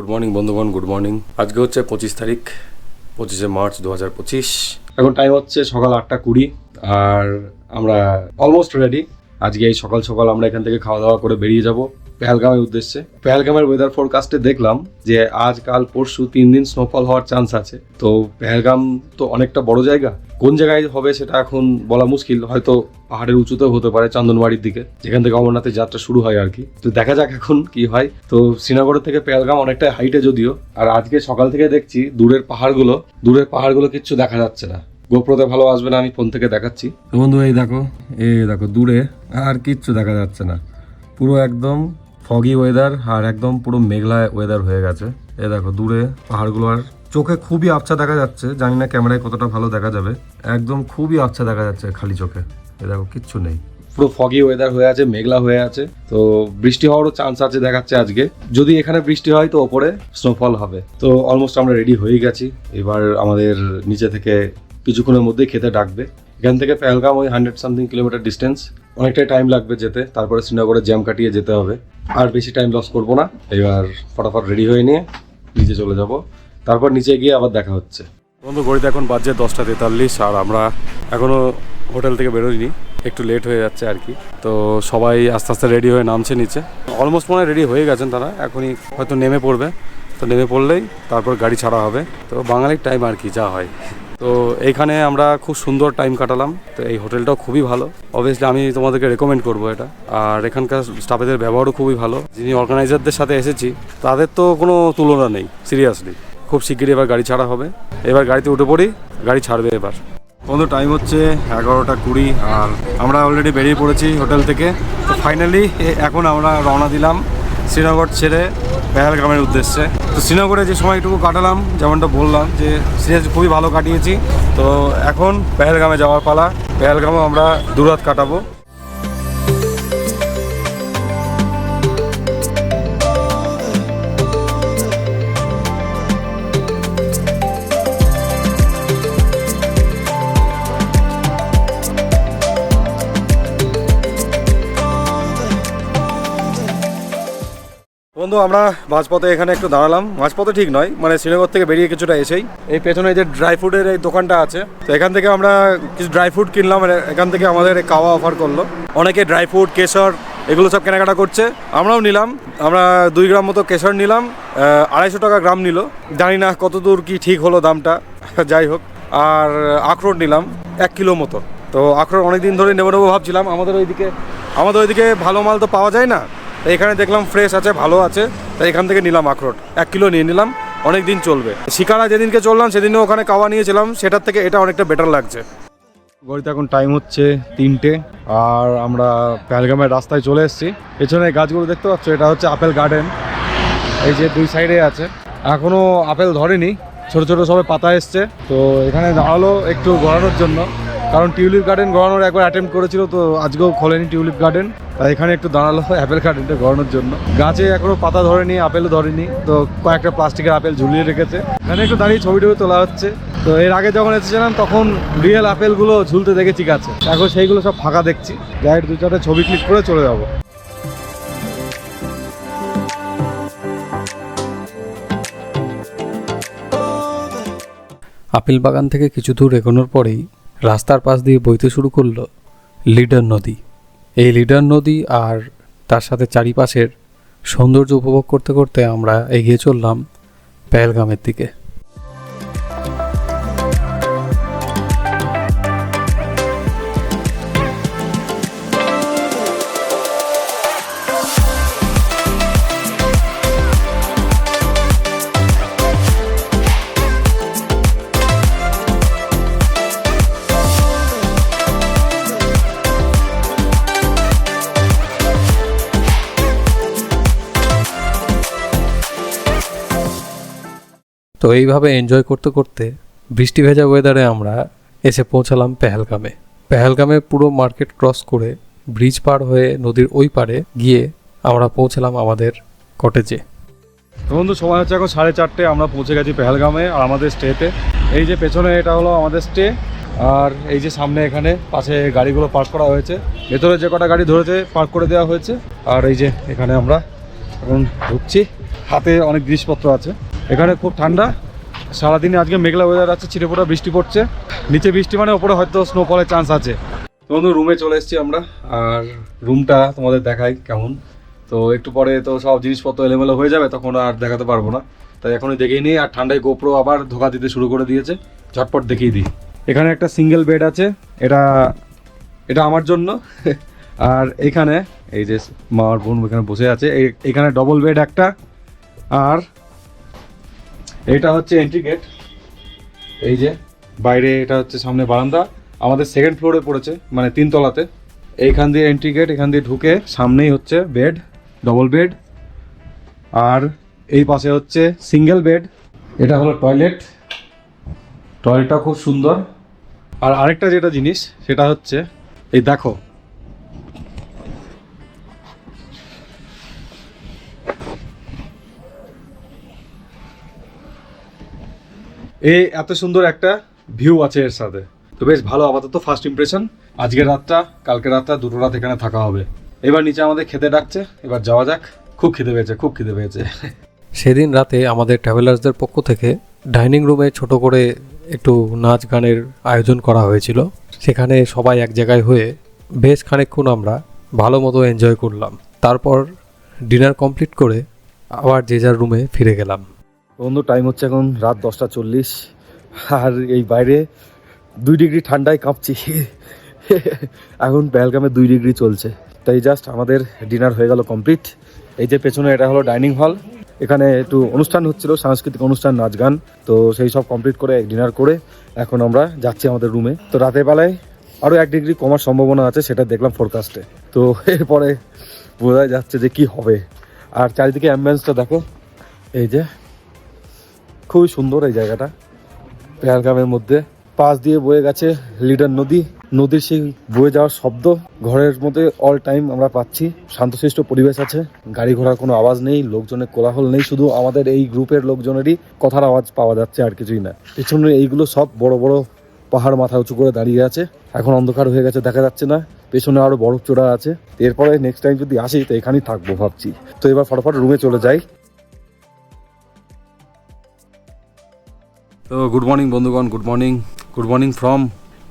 Morning বন্ধুগণ, good morning. আজকে হচ্ছে 25 তারিখ, 25শে মার্চ 2025। এখন টাইম হচ্ছে সকাল 8:20 আর আমরা অলমোস্ট রেডি। আজকে এই সকাল সকাল আমরা এখান থেকে খাওয়া দাওয়া করে বেরিয়ে যাব পেহেলগামের উদ্দেশ্যে। পেহেলগামের ওয়েদার ফোরকাস্টে দেখলাম যে আজ কাল পরশু 3 দিন স্নোফল হওয়ার চান্স আছে। তো পেহেলগাম তো অনেকটা বড় জায়গা, কোন জায়গায় হবে সেটা এখন বলা মুশকিল। হয়তো পাহাড়ের উঁচুতেও হতে পারে, চন্দনবাড়ির দিকে, যেখান থেকে অমরনাথের যাত্রা শুরু হয় আর কি। তো দেখা যাক এখন কি হয়। তো শ্রীনগর থেকে পেহেলগাম অনেকটা হাইটে যদিও, আর আজকে সকাল থেকে দেখছি দূরের পাহাড়গুলো কিচ্ছু দেখা যাচ্ছে না। গোপ্রোতে ভালো আসবে না, আমি ফোন থেকে দেখাচ্ছি। বন্ধু এই দেখো দূরে আর কিচ্ছু দেখা যাচ্ছে না, পুরো একদম ফগি ওয়েদার আর একদম পুরো মেঘলা ওয়েদার হয়ে গেছে। এই দেখো দূরে পাহাড়গুলো আর চোখে খুবই আবছা দেখা যাচ্ছে, জানি না ক্যামেরায় কতটা ভালো দেখা যাবে, একদম খুবই আবছা দেখা যাচ্ছে খালি চোখে। এই দেখো কিচ্ছু নেই, পুরো ফগি ওয়েদার হয়ে আছে, মেঘলা হয়ে আছে। তো বৃষ্টি হওয়ারও চান্স আছে দেখাচ্ছে আজকে। যদি এখানে বৃষ্টি হয় তো ওপরে স্নোফল হবে। তো অলমোস্ট আমরা রেডি হয়ে গেছি। এবার আমাদের নিচে থেকে কিছুক্ষণের মধ্যেই খেতে ডাকবে। এখান থেকে পেহেলগাম ওই 100 কিলোমিটার ডিস্টেন্স, অনেকটাই টাইম লাগবে যেতে। তারপরে শ্রীনগরে জ্যাম কাটিয়ে যেতে হবে। আর বেশি টাইম লস করবো না, এবার ফটাফট রেডি হয়ে নিয়ে নিচে চলে যাব। তারপর নিচে গিয়ে আবার দেখা হচ্ছে। বন্ধু ঘড়িতে এখন বাজে 10:43 আর আমরা এখনও হোটেল থেকে বেরোইনি, একটু লেট হয়ে যাচ্ছে আর কি। তো সবাই আস্তে আস্তে রেডি হয়ে নামছে নিচে। অলমোস্ট মনে হয় রেডি হয়ে গেছেন তারা, এখনই হয়তো নেমে পড়বে। তো নেমে পড়লেই তারপর গাড়ি ছাড়া হবে। তো বাঙালির টাইম আর কি, যা হয়। তো এইখানে আমরা খুব সুন্দর টাইম কাটালাম। তো এই হোটেলটাও খুবই ভালো, অবভিয়াসলি আমি তোমাদেরকে রেকমেন্ড করবো এটা। আর এখানকার স্টাফেদের ব্যবহারও খুবই ভালো। যিনি অর্গানাইজারদের সাথে এসেছি তাদের তো কোনো তুলনা নেই, সিরিয়াসলি। খুব শিগগিরই এবার গাড়ি ছাড়া হবে। এবার গাড়িতে উঠে পড়ি, গাড়ি ছাড়বে এবার। বন্ধু টাইম হচ্ছে 11:20 আর আমরা অলরেডি বেরিয়ে পড়েছি হোটেল থেকে। তো ফাইনালি এখন আমরা রওনা দিলাম শ্রীনগর ছেড়ে পেহেলগামের উদ্দেশ্যে। তো শ্রীনগরে যে সময়টুকু কাটালাম, যেমনটা বললাম যে সিরিয়াসলি খুবই ভালো কাটিয়েছি। তো এখন পেহেলগামে যাওয়ার পালা। পেহেলগামও আমরা 2 রাত কাটাবো। বন্ধু আমরা মাঝপথে এখানে একটু দাঁড়ালাম। মাঝপথে ঠিক নয়, মানে শ্রীনগর থেকে বেরিয়ে কিছুটা এসেই এই পেছনে যে ড্রাই ফ্রুটের এই দোকানটা আছে, তো এখান থেকে আমরা কিছু ড্রাই ফ্রুট কিনলাম। এখান থেকে আমাদের কাওয়া অফার করলো। অনেকে ড্রাই ফ্রুট, কেশর এগুলো সব কেনাকাটা করছে, আমরাও নিলাম। আমরা 2 গ্রাম মতো কেশর নিলাম, 250 টাকা গ্রাম নিল। জানি না কত দূর কি ঠিক হলো দামটা, যাই হোক। আর আখরোট নিলাম 1 কিলো মতো। তো আখরোট অনেকদিন ধরে নেবো ভাবছিলাম। আমাদের ওইদিকে ভালো মাল তো পাওয়া যায় না, এখানে দেখলাম ফ্রেশ আছে, ভালো আছে, তাই এখান থেকে নিলাম আখরোট 1 কিলো নিয়ে নিলাম। অনেক দিন চলবে। শিকারা যেদিনকে চললাম সেদিনও ওখানে কাওয়া নিয়েছিলাম, সেটার থেকে এটা অনেকটা বেটার লাগছে। ঘড়িতে এখন টাইম হচ্ছে 3টে আর আমরা পেহেলগামের রাস্তায় চলে এসেছি। পেছনে গাছগুলো দেখতে পাচ্ছ, এটা হচ্ছে আপেল গার্ডেন। এই যে 2 সাইডে আছে, এখনও আপেল ধরেনি, ছোট ছোট সবে পাতা এসছে। তো এখানে দাঁড়ালো একটু ঘোরানোর জন্য, কারণ টিউলিপ গার্ডেন ঘোরানোর একবার অ্যাটেম্প্ট করেছিল, তো আজকেও খোলেনি টিউলিপ গার্ডেন। তাই এখানে একটু দাঁড়ালো অ্যাপেল গার্ডেনটা ঘোরানোর জন্য। গাছে এখনো পাতা ধরেনি, আপেলও ধরেনি, তো কয়েকটা প্লাস্টিকের আপেল ঝুলিয়ে রেখেছে। এখানে একটু দাঁড়িয়ে ছবি তোলা হচ্ছে। তো এর আগে যখন এসেছিলাম তখন রিয়েল আপেলগুলো ঝুলতে দেখেছি গাছে, এখন সেইগুলো সব ফাঁকা দেখছি। ডাইরেক্ট 2-4টা ছবি ক্লিক করে চলে যাবো। আপেল বাগান থেকে কিছু দূর এগোনোর পরেই রাস্তার পাশ দিয়ে বইতে শুরু করলো লিডার নদী। এই লিডার নদী আর তার সাথে চারিপাশের সৌন্দর্য উপভোগ করতে করতে আমরা এগিয়ে চললাম পেহেলগামের দিকে। তো এইভাবে এনজয় করতে করতে বৃষ্টি ভেজা ওয়েদারে আমরা এসে পৌঁছালাম পেহেলগামে। পেহেলগামে পুরো মার্কেট ক্রস করে ব্রিজ পার হয়ে নদীর ওই পারে গিয়ে আমরা পৌঁছালাম আমাদের কটেজে। বন্ধু সময় হচ্ছে এখন 4:30, আমরা পৌঁছে গেছি পেহেলগামে আর আমাদের স্টেতে। এই যে পেছনে এটা হলো আমাদের স্টে, আর এই যে সামনে এখানে পাশে গাড়িগুলো পার্ক করা হয়েছে। ভেতরে যে কটা গাড়ি ধরেছে পার্ক করে দেওয়া হয়েছে। আর এই যে এখানে আমরা এখন ঢুকছি। হাতে অনেক জিনিসপত্র আছে। এখানে খুব ঠান্ডা, সারাদিনে আজকে মেঘলা ওয়েদার আছে, ছিটেফোঁটা বৃষ্টি পড়ছে। নিচে বৃষ্টি মানে ওপরে হয়তো স্নোফলের চান্স আছে। তো বন্ধু রুমে চলে এসেছি আমরা, আর রুমটা তোমাদের দেখাই কেমন। তো একটু পরে তো সব জিনিসপত্র এলোমেলো হয়ে যাবে, তখন আর দেখাতে পারবো না, তাই এখনই দেখিয়ে নিই। আর ঠান্ডায় গোপ্রো আবার ধোকা দিতে শুরু করে দিয়েছে, ঝটপট দেখিয়ে দিই। এখানে একটা সিঙ্গেল বেড আছে, এটা আমার জন্য। আর এখানে এই যে মার বোন এখানে বসে আছে, এখানে ডবল বেড একটা। আর এটা হচ্ছে এন্ট্রি গেট, এই যে বাইরে এটা হচ্ছে সামনে বারান্দা। আমাদের সেকেন্ড ফ্লোরে পড়েছে, মানে 3 তলাতে। এইখান দিয়ে এন্ট্রি গেট, এখান দিয়ে ঢুকে সামনেই হচ্ছে বেড, ডবল বেড। আর এই পাশে হচ্ছে সিঙ্গেল বেড। এটা হলো টয়লেট, টয়লেটটা খুব সুন্দর। আর আরেকটা যেটা জিনিস সেটা হচ্ছে এই দেখো, এই এত সুন্দর একটা ভিউ আছে এর সাথে। তো বেশ ভালো, আপাতত ফার্স্ট ইমপ্রেশন। আজকের রাতটা, কালকে রাতটা, 2টো রাত এখানে থাকা হবে। এবার নিচে আমাদের খেতে ডাকছে, এবার যাওয়া যাক। খুব খিদে পেয়েছে। সেদিন রাতে আমাদের ট্রাভেলার্সদের পক্ষ থেকে ডাইনিং রুমে ছোট করে একটু নাচ গানের আয়োজন করা হয়েছিল। সেখানে সবাই এক জায়গায় হয়ে বেশ খানিকক্ষণ আমরা ভালো মতো এনজয় করলাম। তারপর ডিনার কমপ্লিট করে আবার যে যার রুমে ফিরে গেলাম। বন্ধু টাইম হচ্ছে এখন রাত 10:40, আর এই বাইরে 2 ডিগ্রি ঠান্ডায় কাঁপছি। এখন পেহেলগামে 2 ডিগ্রি চলছে। তাই জাস্ট আমাদের ডিনার হয়ে গেল কমপ্লিট। এই যে পেছনে এটা হলো ডাইনিং হল, এখানে একটু অনুষ্ঠান হচ্ছিল, সাংস্কৃতিক অনুষ্ঠান, নাচ গান। তো সেই সব কমপ্লিট করে ডিনার করে এখন আমরা যাচ্ছি আমাদের রুমে। তো রাতের বেলায় আরও 1 ডিগ্রি কমার সম্ভাবনা আছে, সেটা দেখলাম ফোরকাস্টে। তো এরপরে বোঝা যাচ্ছে যে কি হবে। আর চারিদিকে অ্যাম্বিয়েন্সটা দেখো, এই যে খুবই সুন্দর এই জায়গাটা। পেহেলগামের মধ্যে পাশ দিয়ে বয়ে গেছে লিডার নদী, নদীর সেই বয়ে যাওয়ার শব্দ ঘরের মধ্যে অল টাইম আমরা পাচ্ছি। শান্তশিষ্ট পরিবেশ আছে, গাড়ি ঘোড়ার কোনো আওয়াজ নেই, লোকজনের কোলাহল নেই, শুধু আমাদের এই গ্রুপের লোকজনেরই কথার আওয়াজ পাওয়া যাচ্ছে, আর কিছুই না। পেছনে এইগুলো সব বড় বড় পাহাড় মাথা উঁচু করে দাঁড়িয়ে আছে। এখন অন্ধকার হয়ে গেছে, দেখা যাচ্ছে না। পেছনে আরো বরফ চূড়া আছে। এরপরে নেক্সট টাইম যদি আসি তো এখানেই থাকবো ভাবছি। তো এবার ফটাফট রুমে চলে যাই। তো গুড মর্নিং বন্ধুগণ, গুড মর্নিং ফ্রম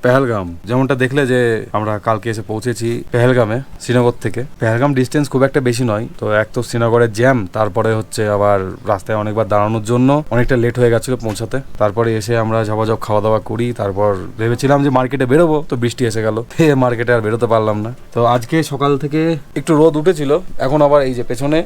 পেহেলগাম। যেমনটা দেখলে যে আমরা কালকে এসে পৌঁছেছি পেহেলগামে শ্রীনগর থেকে। পেহেলগাম ডিস্টেন্স খুব একটা বেশি নয়। তো এক তো শ্রীনগরের জ্যাম, তারপরে হচ্ছে আবার রাস্তায় অনেকবার দাঁড়ানোর জন্য অনেকটা লেট হয়ে গেছিলো পৌঁছাতে। তারপরে এসে আমরা ঝপাঝপ খাওয়া দাওয়া করি। তারপর ভেবেছিলাম যে মার্কেটে বেরোবো, তো বৃষ্টি এসে গেল, মার্কেটে আর বেরোতে পারলাম না। তো আজকে সকাল থেকে একটু রোদ উঠেছিল, এখন আবার এই যে পেছনে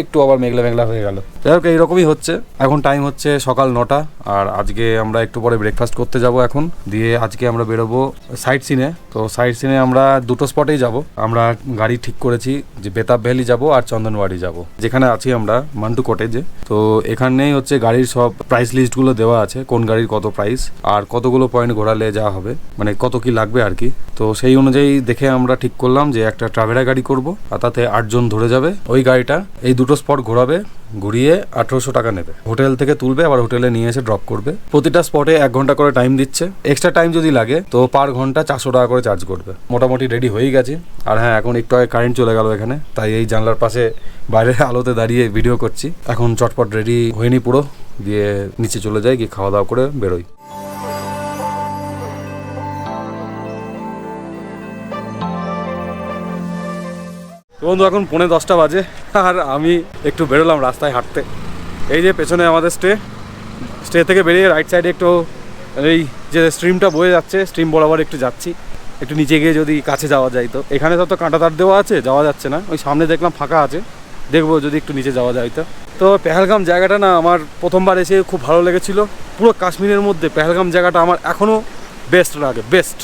একটু আবার মেঘলা হয়ে গেল। যাই হোক, এইরকমই হচ্ছে। এখন টাইম হচ্ছে সকাল 9টা। আর আজকে আমরা একটু পরে ব্রেকফাস্ট করতে যাব এখন। দিয়ে আজকে আমরা বেরোবো সাইট সিনে। তো সাইট সিনে আমরা 2টো স্পটেই যাব। আমরা গাড়ি ঠিক করেছি যে বেতাব ভ্যালি যাব আর চন্দনবাড়ি যাব, যেখানে আছি আমরা মান্টু কটেজে। তো এখানেই হচ্ছে গাড়ির সব প্রাইস লিস্টগুলো দেওয়া আছে, কোন গাড়ির কত প্রাইস আর কতগুলো পয়েন্ট ঘোরালে যা হবে, মানে কত কি লাগবে আর কি। তো সেই অনুযায়ী দেখে আমরা ঠিক করলাম যে একটা ট্রাভেরা গাড়ি করব, আর তাতে 8 জন ধরে যাবে। ওই গাড়িটা এই 2টো স্পট ঘোরাবে, ঘুরিয়ে 1800 টাকা নেবে। হোটেল থেকে তুলবে, আবার হোটেলে নিয়ে এসে ড্রপ করবে। প্রতিটা স্পটে 1 ঘন্টা করে টাইম দিচ্ছে। এক্সট্রা টাইম যদি লাগে তো পার ঘন্টা 400 টাকা করে চার্জ করবে। মোটামুটি রেডি হয়ে গেছে। আর হ্যাঁ, এখন একটু আগে কারেন্ট চলে গেল এখানে, তাই এই জানলার পাশে বাইরের আলোতে দাঁড়িয়ে ভিডিও করছি। এখন চটপট রেডি হয়নি পুরো, দিয়ে নিচে চলে যাই, গিয়ে খাওয়া দাওয়া করে বেরোই। বন্ধু এখন 9:45 বাজে, আর আমি একটু বেরোলাম রাস্তায় হাঁটতে। এই যে পেছনে আমাদের স্টে থেকে বেরিয়ে রাইট সাইডে একটু এই যে স্ট্রিমটা বয়ে যাচ্ছে, স্ট্রিম বরাবর একটু যাচ্ছি। একটু নিচে গিয়ে যদি কাছে যাওয়া যায়। তো এখানে তো কাঁটা তার দেওয়া আছে, যাওয়া যাচ্ছে না। ওই সামনে দেখলাম ফাঁকা আছে, দেখবো যদি একটু নিচে যাওয়া যায়। তো পেহেলগাম জায়গাটা না আমার প্রথমবার এসে খুব ভালো লেগেছিল। পুরো কাশ্মীরের মধ্যে পেহেলগাম জায়গাটা আমার এখনও বেস্ট লাগে, বেস্ট।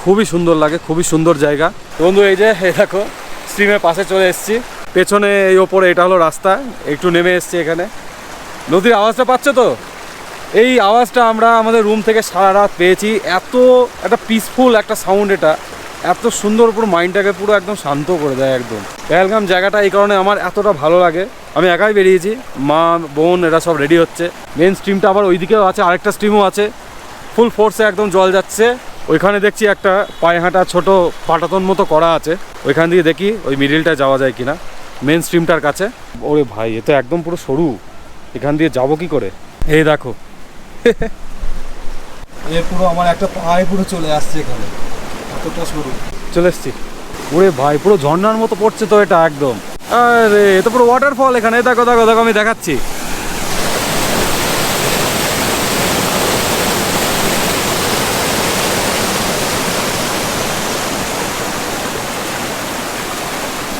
খুবই সুন্দর লাগে, খুবই সুন্দর জায়গা। বন্ধু এই যে দেখো স্ট্রিমের পাশে চলে এসেছি। পেছনে এই ওপরে এটা হলো রাস্তা, একটু নেমে এসছি এখানে। নদীর আওয়াজটা পাচ্ছ তো? এই আওয়াজটা আমরা আমাদের রুম থেকে সারা রাত পেয়েছি। এত একটা পিসফুল একটা সাউন্ড, এটা এত সুন্দর, পুরো মাইন্ডটাকে পুরো একদম শান্ত করে দেয় একদম। পেহেলগাম জায়গাটা এই কারণে আমার এতটা ভালো লাগে। আমি একাই বেরিয়েছি, মা বোন এরা সব রেডি হচ্ছে। মেন স্ট্রিমটা আবার ওইদিকেও আছে, আরেকটা স্ট্রিমও আছে, ফুল ফোর্সে একদম জল যাচ্ছে। ওইখানে দেখছি একটা পায়ে হাঁটা ছোটো পাটাতন মতো করা আছে, ওইখান দিয়ে দেখি ওই মিডিলটায় যাওয়া যায় কিনা। মেন স্ট্রিমটার কাছে। ওরে ভাই, এ তো একদম পুরো সরু, এখান দিয়ে যাবো কি করে? এই দেখো, এর পুরো আমার একটা পায়ে পুরো চলে আসছে এখানে, এতটা সরু। চলে এসছি। ওরে ভাই, পুরো ঝর্ণার মতো পড়ছে তো এটা একদম। আরে এ তো পুরো ওয়াটারফল এখানে। দেখো দেখো দেখো, আমি দেখাচ্ছি।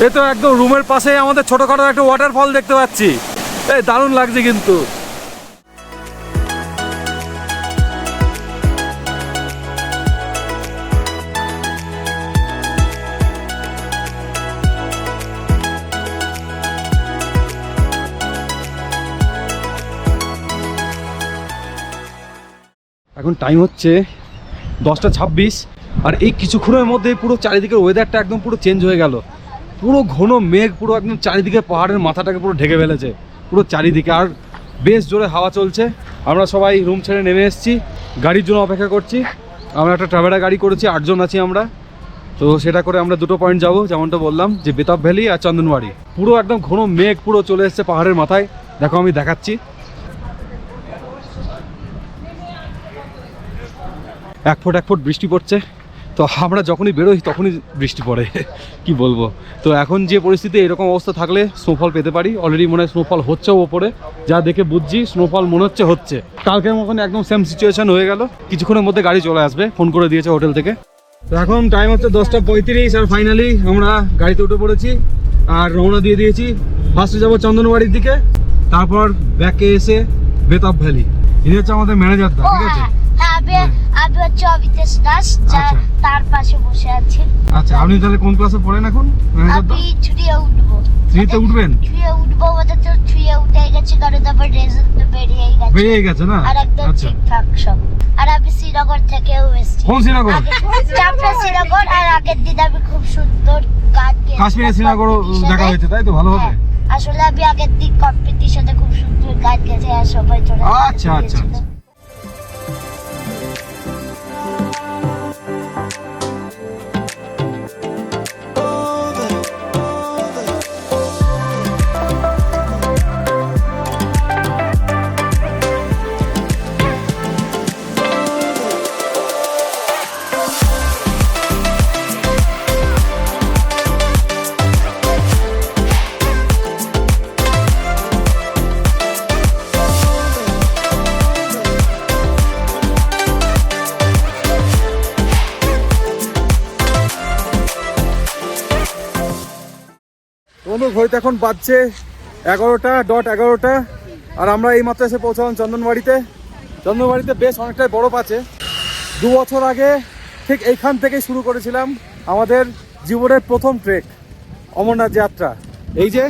এ তো একদম রুমের পাশে আমাদের ছোটখাটো একটা ওয়াটারফল দেখতে পাচ্ছি। এই দারুণ লাগছে কিন্তু। এখন টাইম হচ্ছে 10:26, আর এই কিছুক্ষণের মধ্যে পুরো চারিদিকের ওয়েদারটা একদম পুরো চেঞ্জ হয়ে গেল। পুরো ঘন মেঘ পুরো একদম চারিদিকে পাহাড়ের মাথাটাকে পুরো ঢেকে ফেলেছে পুরো চারিদিকে, আর বেশ জোরে হাওয়া চলছে। আমরা সবাই রুম ছেড়ে নেমে এসেছি, গাড়ির জন্য অপেক্ষা করছি। আমরা একটা ট্রাভেলার গাড়ি করেছি, 8 জন আছি আমরা। তো সেটা করে আমরা 2টো পয়েন্ট যাব, যেমনটা বললাম যে বেতাব ভ্যালি আর চন্দনবাড়ি। পুরো একদম ঘন মেঘ পুরো চলে এসেছে পাহাড়ের মাথায়। দেখো আমি দেখাচ্ছি, এক ফুট বৃষ্টি পড়ছে। তো আমরা যখনই বেরোই তখনই বৃষ্টি পড়ে, কি বলবো। তো এখন যে পরিস্থিতি, এরকম অবস্থা থাকলে স্নোফল পেতে পারি। অলরেডি মনে হয় স্নোফল হচ্ছেও ওপরে, যা দেখে বুঝছি স্নোফল মনে হচ্ছে। কালকের মতন একদম সেম সিচুয়েশন হয়ে গেল। কিছুক্ষণের মধ্যে গাড়ি চলে আসবে, ফোন করে দিয়েছে হোটেল থেকে। তো এখন টাইম হচ্ছে 10:35, আর ফাইনালি আমরা গাড়িতে উঠে পড়েছি আর রওনা দিয়ে দিয়েছি। ফার্স্টে যাবো চন্দনবাড়ির দিকে, তারপর ব্যাকে এসে বেতাব ভ্যালি। ইনি হচ্ছে আমাদের ম্যানেজার, ঠিক আছে? আমি হচ্ছে অবিতেশ দাস, তার পাশে বসে আছি। আচ্ছা, আপনি তাহলে কোন ক্লাসে পড়েন এখন? আমি ছুটিয়ে উঠবো। 3-তে উঠবেন? ছুটিয়ে উঠবো বলতে তো ছুটিয়ে উঠে গেছে, কারণ তারপর রেজাল্ট তো বেরিয়ে গেছে না? আর একদম ঠিকঠাক সব। আর আমি শ্রীনগর থেকেও এসেছি। কোন শ্রীনগর? চাপড়া শ্রীনগর। আর আগের দিন আমি খুব সুন্দর গান গেয়েছি। কাশ্মীরে শ্রীনগর দেখা হয়েছে, তাই তো? ভালো হবে। আসলে আমি আগের দিন কম্পিটিশনে খুব সুন্দর গান গেয়েছি, আর সবাই চলে আচ্ছা আচ্ছা। বন্ধু ঘড়িতে এখন বাজছে 11:11, আর আমরা এই মাত্র এসে পৌঁছলাম চন্দনবাড়িতে। চন্দনবাড়িতে বেশ অনেকটাই বরফ আছে। 2 বছর আগে ঠিক এইখান থেকেই শুরু করেছিলাম আমাদের জীবনের প্রথম ট্রেক, অমরনাথ যাত্রা। এই যে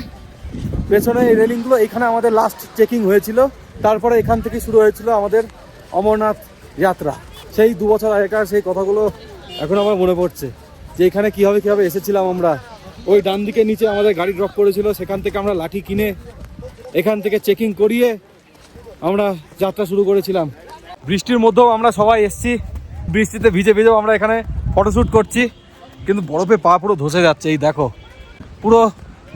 পেছনে এই রেলিংগুলো, এইখানে আমাদের লাস্ট চেকিং হয়েছিল। তারপরে এখান থেকে শুরু হয়েছিল আমাদের অমরনাথ যাত্রা। সেই 2 বছর আগেকার সেই কথাগুলো এখন আমার মনে পড়ছে, যে এখানে কীভাবে এসেছিলাম আমরা। ওই ডান দিকে নিচে আমাদের গাড়ি ড্রপ করেছিল, সেখান থেকে আমরা লাঠি কিনে এখান থেকে চেকিং করিয়ে আমরা যাত্রা শুরু করেছিলাম। বৃষ্টির মধ্যেও আমরা সবাই এসছি, বৃষ্টিতে ভিজে ভিজেও আমরা এখানে ফটোশ্যুট করছি, কিন্তু বরফে পা পুরো ধসে যাচ্ছে। এই দেখো, পুরো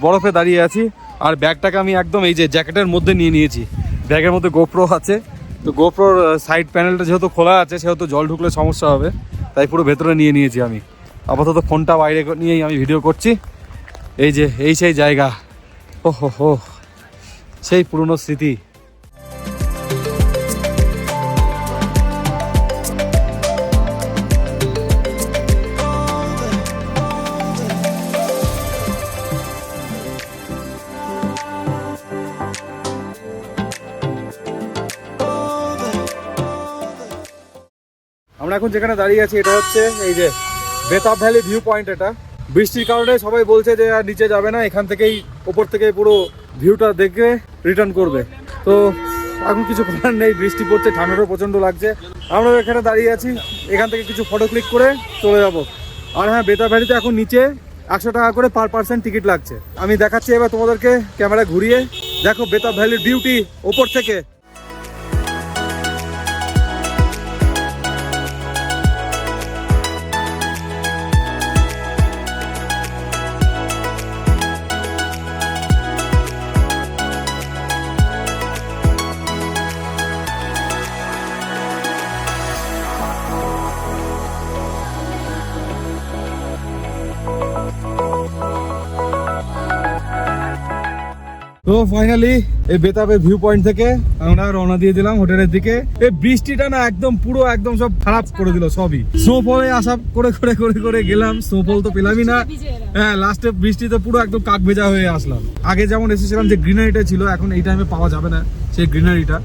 বরফে দাঁড়িয়ে আছি। আর ব্যাগটাকে আমি একদম এই যে জ্যাকেটের মধ্যে নিয়ে নিয়েছি। ব্যাগের মধ্যে গোপ্রো আছে, তো গোপ্রোর সাইড প্যানেলটা যেহেতু খোলা আছে, সেহেতু জল ঢুকলে সমস্যা হবে, তাই পুরো ভেতরে নিয়ে নিয়েছি আমি। আপাতত ফোনটা বাইরে নিয়েই আমি ভিডিও করছি। এই যে এই সেই জায়গা, ও হো, সেই পুরনো স্মৃতি। আমরা এখন যেখানে দাঁড়িয়ে আছি এটা হচ্ছে এই যে বেতাব ভ্যালি ভিউ পয়েন্ট। এটা বৃষ্টির কারণে সবাই বলছে যে আর নিচে যাবে না, এখান থেকেই ওপর থেকে পুরো ভিউটা দেখে রিটার্ন করবে। তো এখন কিছু করার নেই, বৃষ্টি পড়ছে, ঠান্ডাটাও প্রচণ্ড লাগছে। আমরা এখানে দাঁড়িয়ে আছি, এখান থেকে কিছু ফটো ক্লিক করে চলে যাব। আর হ্যাঁ, বেতাব ভ্যালিতে এখন নিচে 100 টাকা করে পার পার্সন টিকিট লাগছে। আমি দেখাচ্ছি এবার তোমাদেরকে ক্যামেরা ঘুরিয়ে। দেখো বেতাব ভ্যালির বিউটি ওপর থেকে। তো ফাইনালি এই বেতাবের ভিউ পয়েন্ট থেকে আমরা রওনা দিয়ে দিলাম হোটেলের দিকে। এই বৃষ্টিটা না একদম পুরো একদম সব খারাপ করে দিল সবই। স্নোফলে আশা করে করে করে করে গেলাম, স্নোফল তো পেলামই না। হ্যাঁ, লাস্টে বৃষ্টিতে পুরো একদম কাক ভেজা হয়ে আসলাম। আগে যেমন এসেছিলাম যে গ্রিনারিটা ছিল, এখন এই টাইমে পাওয়া যাবে না সেই গ্রিনারিটা।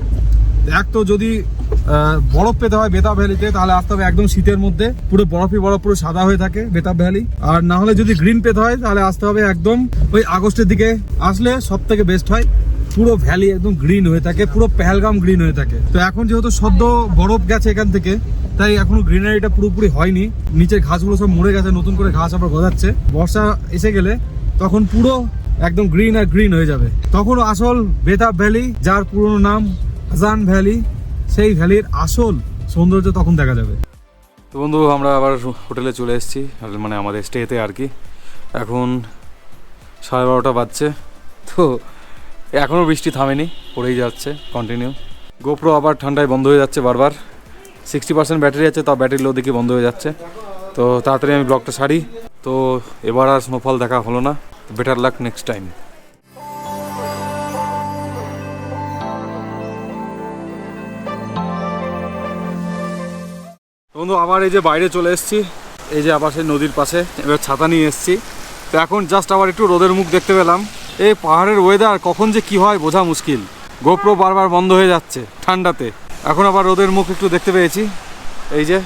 এক তো যদি বরফ পেতে হয় বেতাব ভ্যালিতে, তাহলে আসতে হবে একদম শীতের মধ্যে, পুরো বরফই বরফ, পুরো সাদা হয়ে থাকে বেতাব ভ্যালি। আর না হলে যদি গ্রিন পেতে হয় তাহলে আসতে হবে একদম ওই আগস্টের দিকে, আসলে সব থেকে বেস্ট হয়। পুরো ভ্যালি একদম গ্রিন হয়ে থাকে, পুরো পেহেলগাম গ্রিন হয়ে থাকে। তো এখন যেহেতু সদ্য বরফ গেছে এখান থেকে, তাই এখনো গ্রিনারিটা পুরোপুরি হয়নি। নিচের ঘাসগুলো সব মরে গেছে, নতুন করে ঘাস আবার গজাচ্ছে। বর্ষা এসে গেলে তখন পুরো একদম গ্রিন আর গ্রিন হয়ে যাবে। তখন আসল বেতাব ভ্যালি, যার পুরনো নাম হাজান ভ্যালি, সেই ভ্যালির আসল সৌন্দর্য তখন দেখা যাবে। তো বন্ধু, আমরা আবার হোটেলে চলে এসেছি, মানে আমাদের স্টেতে আর কি। এখন 12:30 বাজছে। তো এখনও বৃষ্টি থামেনি, পড়েই যাচ্ছে কন্টিনিউ। গোপ্রো আবার ঠান্ডায় বন্ধ হয়ে যাচ্ছে বারবার। 60% ব্যাটারি আছে, তাও ব্যাটারি লো দিকে বন্ধ হয়ে যাচ্ছে। তো তাড়াতাড়ি আমি ব্লগটা সারি। তো এবার আর স্নোফল দেখা হলো না, বেটার লাক নেক্সট টাইম। বন্ধু, আবার এই যে বাইরে চলে এসেছি, এই যে আবার সেই নদীর পাশে। এবার ছাতা নিয়ে এসেছি। তো এখন জাস্ট আবার একটু রোদের মুখ দেখতে পেলাম। এই পাহাড়ের ওয়েদার কখন যে কি হয় বোঝা মুশকিল। গোপ্রো বারবার বন্ধ হয়ে যাচ্ছে ঠান্ডাতে, এখন আবার রোদের মুখ একটু দেখতে পেয়েছি। এই যে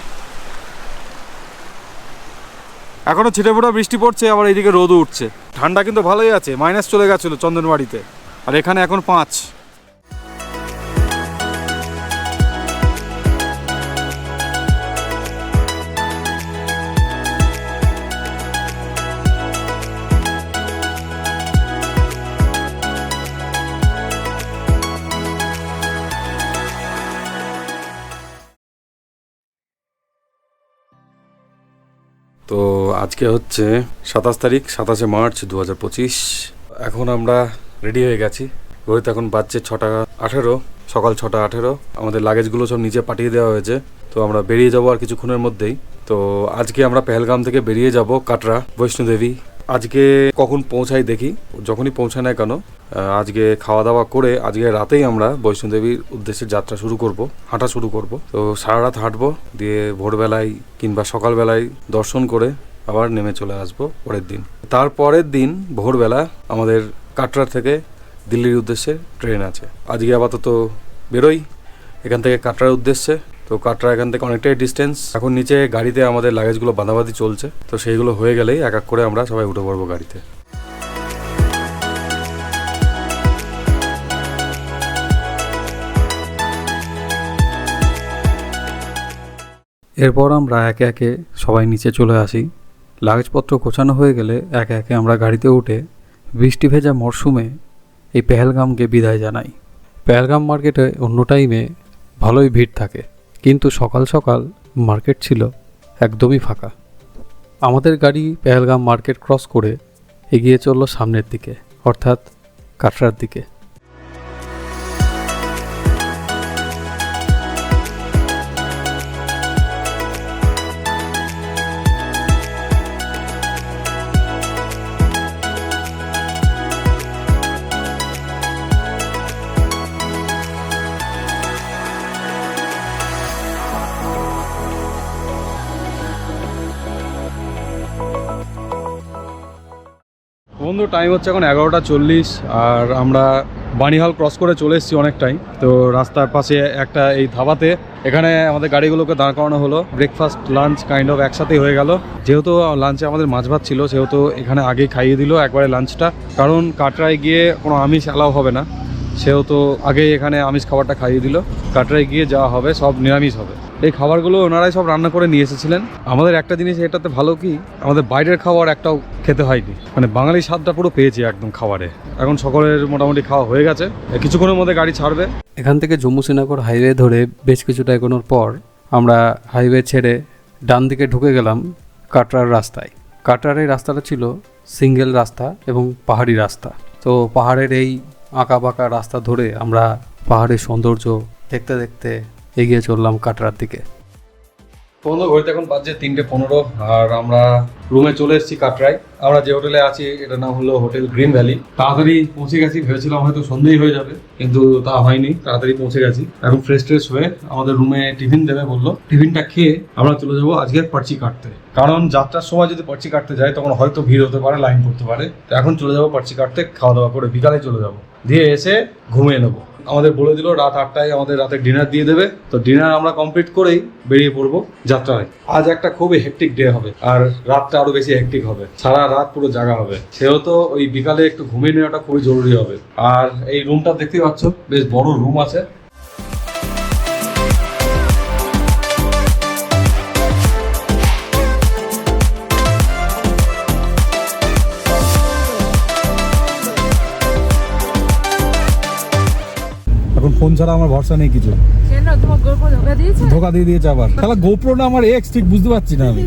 এখনও ছিটেফোঁটা বৃষ্টি পড়ছে, আবার এইদিকে রোদও উঠছে। ঠান্ডা কিন্তু ভালোই আছে, মাইনাস চলে গেছিলো চন্দনবাড়িতে, আর এখানে এখন 5। তো আজকে হচ্ছে 27 তারিখ, 27শে মার্চ 2025। এখন আমরা রেডি হয়ে গেছি। ঘড়িতে এখন বাজছে 6:18, সকাল 6:18। আমাদের লাগেজগুলো সব নিচে পাঠিয়ে দেওয়া হয়েছে। তো আমরা বেরিয়ে যাবো আর কিছুক্ষণের মধ্যেই। তো আজকে আমরা পেহেলগাম থেকে বেরিয়ে যাব কাটরা বৈষ্ণোদেবী। আজকে কখন পৌঁছাই দেখি, যখনই পৌঁছায় না কেন আজকে খাওয়া দাওয়া করে আজকে রাতেই আমরা বৈষ্ণোদেবীর উদ্দেশ্যে যাত্রা শুরু করব, হাঁটা শুরু করব। তো সারা রাত হাঁটবো, দিয়ে ভোরবেলায় কিংবা সকালবেলায় দর্শন করে আবার নেমে চলে আসবো পরের দিন। তারপরের দিন ভোরবেলা আমাদের কাটরা থেকে দিল্লির উদ্দেশ্যে ট্রেন আছে। আজকে আপাতত বেরোই এখান থেকে কাটরার উদ্দেশ্যে। তো কাটরা এখান থেকে অনেকটাই ডিস্টেন্স। এখন নিচে গাড়িতে আমাদের লাগেজগুলো বাঁধাবাঁধি চলছে। তো সেইগুলো হয়ে গেলেই এক এক করে আমরা সবাই উঠে পড়বো গাড়িতে। এরপর আমরা একে একে সবাই নিচে চলে আসি। লাগেজপত্র গোছানো হয়ে গেলে একে একে আমরা গাড়িতে উঠে বৃষ্টি ভেজা মরশুমে এই পেহেলগামকে বিদায় জানাই। পেহেলগাম মার্কেটে অন্য টাইমে ভালোই ভিড় থাকে, কিন্তু সকাল সকাল মার্কেট ছিল একদমই ফাঁকা। আমাদের গাড়ি পেহেলগাম মার্কেট ক্রস করে এগিয়ে চলল সামনের দিকে, অর্থাৎ কাটরার দিকে। বন্ধু, টাইম হচ্ছে এখন 11:40, আর আমরা বানিহাল ক্রস করে চলে এসেছি অনেকটাই। তো রাস্তার পাশে একটা এই ধাবাতে এখানে আমাদের গাড়িগুলোকে দাঁড় করানো হলো। ব্রেকফাস্ট লাঞ্চ কাইন্ড অফ একসাথেই হয়ে গেল। যেহেতু লাঞ্চে আমাদের মাছ ভাত ছিল, সেহেতু এখানে আগেই খাইয়ে দিল একবারে লাঞ্চটা, কারণ কাটরায় গিয়ে কোনো আমিষ অ্যালাউ হবে না, সেহেতু আগেই এখানে আমিষ খাবারটা খাইয়ে দিল। কাটরায় গিয়ে যাওয়া হবে সব নিরামিষ হবে। এই খাবারগুলো ওনারাই সব রান্না করে নিয়ে এসেছিলেন। আমাদের একটা জিনিস এটাতে ভালো কি, আমাদের বাইরের খাবার একটাও খেতে হয়নি, মানে বাঙালি স্বাদটা পুরো পেয়েছি একদম খাবারে। এখন সকলের মোটামুটি খাওয়া হয়ে গেছে, কিছুক্ষণের মধ্যে গাড়ি ছাড়বে। এখান থেকে জম্মু শ্রীনগর হাইওয়ে ধরে বেশ কিছুটা এগোনোর পর আমরা হাইওয়ে ছেড়ে ডান দিকে ঢুকে গেলাম কাটরার রাস্তায়। কাটরার এই রাস্তাটা ছিল সিঙ্গেল রাস্তা এবং পাহাড়ি রাস্তা। তো পাহাড়ের এই আঁকা বাঁকা রাস্তা ধরে আমরা পাহাড়ের সৌন্দর্য দেখতে দেখতে এগিয়ে চললাম কাটরার দিকে। বন্ধু ঘড়িতে এখন বাজছে 3:15 আর আমরা রুমে চলে এসেছি কাটরায়। আমরা যে হোটেলে আছি এটার নাম হলো হোটেল গ্রিন ভ্যালি। তাড়াতাড়ি পৌঁছে গেছি, ভেবেছিলাম হয়তো সন্ধ্যেই হয়ে যাবে, কিন্তু তা হয়নি, তাড়াতাড়ি পৌঁছে গেছি। এখন ফ্রেশ ট্রেশ হয়ে আমাদের রুমে টিফিন দেবে বললো, টিফিনটা খেয়ে আমরা চলে যাবো আজকে পার্চি কাটতে। কারণ যাত্রার সময় যদি পার্চি কাটতে যায় তখন হয়তো ভিড় হতে পারে, লাইন পড়তে পারে। তো এখন চলে যাবো পার্চি কাটতে, খাওয়া দাওয়া করে বিকালে চলে যাবো, দিয়ে এসে ঘুমিয়ে নেবো। আমাদের বলে দিল রাত 8টায় আমাদের রাতে ডিনার দিয়ে দেবে। তো ডিনার আমরা কমপ্লিট করেই বেরিয়ে পড়বো যাত্রায়। আজ একটা খুবই হেক্টিক ডে হবে, আর রাতটা আরো বেশি হেক্টিক হবে, সারা রাত পুরো জাগা হবে। সেহেতু ওই বিকালে একটু ঘুমিয়ে নেওয়াটা খুবই জরুরি হবে। আর এই রুমটা দেখতেই পাচ্ছ, বেশ বড় রুম আছে। এখন ফোন ছাড়া আমার ভরসা নেই কিছু। কেন তোমার গোপ্রো ধোকা দিয়েছে? ধোকা দিয়ে দিয়েছে আবার। শালা গোপ্রো না আমার এক্স, ঠিক বুঝতে পারছি না আমি।